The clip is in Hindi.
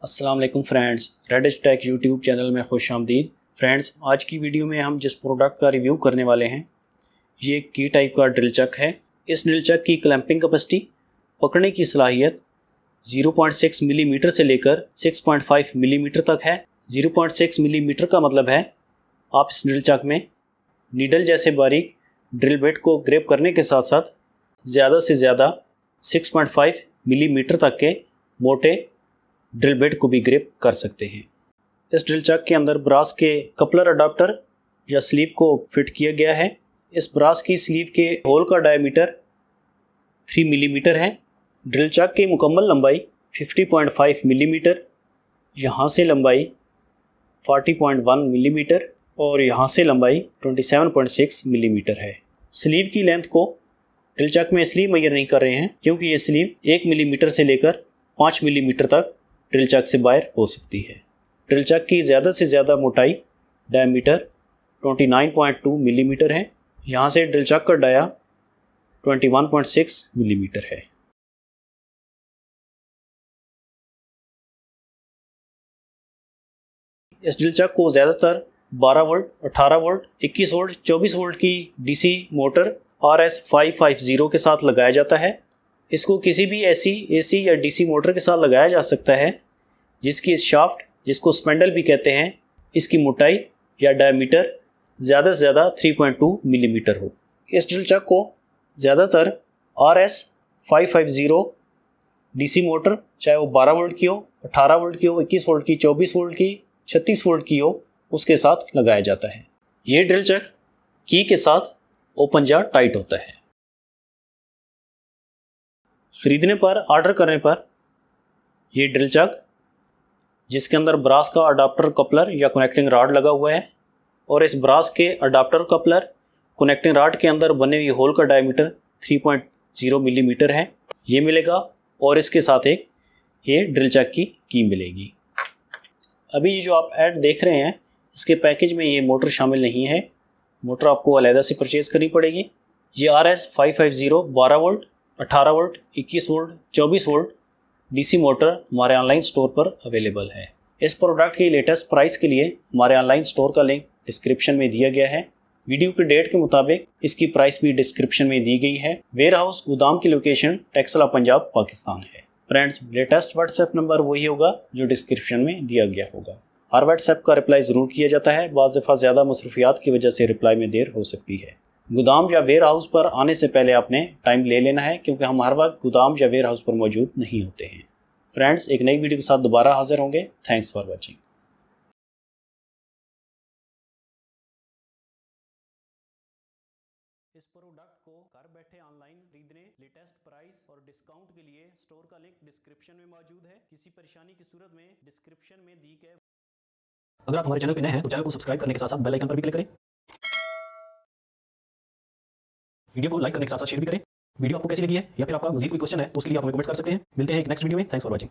अस्सलाम वालेकुम friends, Radish Tech YouTube channel में खुश आमदीद। फ्रेंड्स, आज की वीडियो में हम जिस प्रोडक्ट का रिव्यू करने वाले हैं ये की टाइप का ड्रिल चक है। इस ड्रिल चक की क्लैंपिंग कैपेसिटी, पकड़ने की सलाहियत 0.6 मिलीमीटर से लेकर 6.5 मिलीमीटर तक है। 0.6 मिलीमीटर का मतलब है आप इस ड्रिल चक में नीडल जैसे बारीक ड्रिल बिट को ग्रेप करने के साथ साथ ज़्यादा से ज़्यादा 6.5 मिलीमीटर तक के मोटे ड्रिल बिट को भी ग्रिप कर सकते हैं। इस ड्रिल चक के अंदर ब्रास के कपलर अडाप्टर या स्लीव को फिट किया गया है। इस ब्रास की स्लीव के होल का डायमीटर 3 मिलीमीटर है। ड्रिल चक की मुकम्मल लंबाई 50.5 मिलीमीटर, यहाँ से लंबाई 40.1 मिलीमीटर और यहाँ से लंबाई 27.6 मिलीमीटर है। स्लीव की लेंथ को ड्रिल चक में इसलिए मेजर नहीं कर रहे हैं क्योंकि ये स्लीव 1 मिलीमीटर से लेकर 5 मिलीमीटर तक ड्रिल चक से बाहर हो सकती है। ड्रिल चक की ज़्यादा से ज़्यादा मोटाई डायमीटर 29.2 मिलीमीटर है। यहाँ से ड्रिल चक का डाया 21.6 मिलीमीटर है। इस ड्रिल चक को ज़्यादातर 12 वोल्ट, 18 वोल्ट, 21 वोल्ट, 24 वोल्ट की डीसी मोटर RS550 के साथ लगाया जाता है। इसको किसी भी ऐसी एसी या डीसी मोटर के साथ लगाया जा सकता है जिसकी शाफ्ट, जिसको स्पेंडल भी कहते हैं, इसकी मोटाई या डायमीटर ज़्यादा से ज़्यादा 3.2 मिलीमीटर हो। इस ड्रिल चक को ज़्यादातर RS550 डीसी मोटर, चाहे वो 12 वोल्ट की हो, 18 वोल्ट की हो, 21 वोल्ट की, 24 वोल्ट की, 36 वोल्ट की हो, उसके साथ लगाया जाता है। ये ड्रिल चक की के साथ ओपन या टाइट होता है। खरीदने पर, ऑर्डर करने पर ये ड्रिल चक जिसके अंदर ब्रास का अडाप्टर कपलर या कनेक्टिंग रॉड लगा हुआ है और इस ब्रास के अडाप्टर कपलर कनेक्टिंग रॉड के अंदर बने हुए होल का डायमीटर 3.0 मिलीमीटर है, ये मिलेगा। और इसके साथ एक ये ड्रिल चक की मिलेगी। अभी ये जो आप ऐड देख रहे हैं इसके पैकेज में ये मोटर शामिल नहीं है, मोटर आपको अलहदा से परचेज़ करनी पड़ेगी। ये RS550 12 volt, 18 volt, 21 volt, 24 volt DC motor हमारे ऑनलाइन स्टोर पर अवेलेबल है। इस प्रोडक्ट की लेटेस्ट प्राइस के लिए हमारे ऑनलाइन स्टोर का लिंक डिस्क्रिप्शन में दिया गया है। वीडियो के डेट के मुताबिक इसकी प्राइस भी डिस्क्रिप्शन में दी गई है। वेयर हाउस गोदाम की लोकेशन टेक्सला पंजाब पाकिस्तान है। फ्रेंड्स, लेटेस्ट व्हाट्सएप नंबर वही होगा जो डिस्क्रिप्शन में दिया गया होगा। हर व्हाट्सएप का रिप्लाई ज़रूर किया जाता है, बाज़ दफ़ा ज़्यादा मसरूफियात की वजह से रिप्लाई में देर हो सकती है। गोदाम या वेयर हाउस पर आने से पहले आपने टाइम ले लेना है क्योंकि हम हर वक्त गोदाम या वेयर हाउस पर मौजूद नहीं होते हैं। फ्रेंड्स, एक नई वीडियो के साथ दोबारा हाजिर होंगे। Thanks for watching. इस प्रोडक्ट को घर बैठे ऑनलाइन खरीदने, लेटेस्ट प्राइस और डिस्काउंट के लिए स्टोर का लिंक डिस्क्रिप्शन में मौजूद है। किसी परेशानी की सूरत में डिस्क्रिप्शन में दी गए। अगर आप हमारे चैनल पर नए हैं तो चैनल को सब्सक्राइब करने के साथ साथ बेल आइकन पर भी क्लिक करें। वीडियो को लाइक करने के साथ साथ शेयर भी करें। वीडियो आपको कैसी लगी है या फिर आपका मजीद कोई क्वेश्चन है तो उसके लिए आप हमें कमेंट्स कर सकते हैं। मिलते हैं एक नेक्स्ट वीडियो में। Thanks for watching.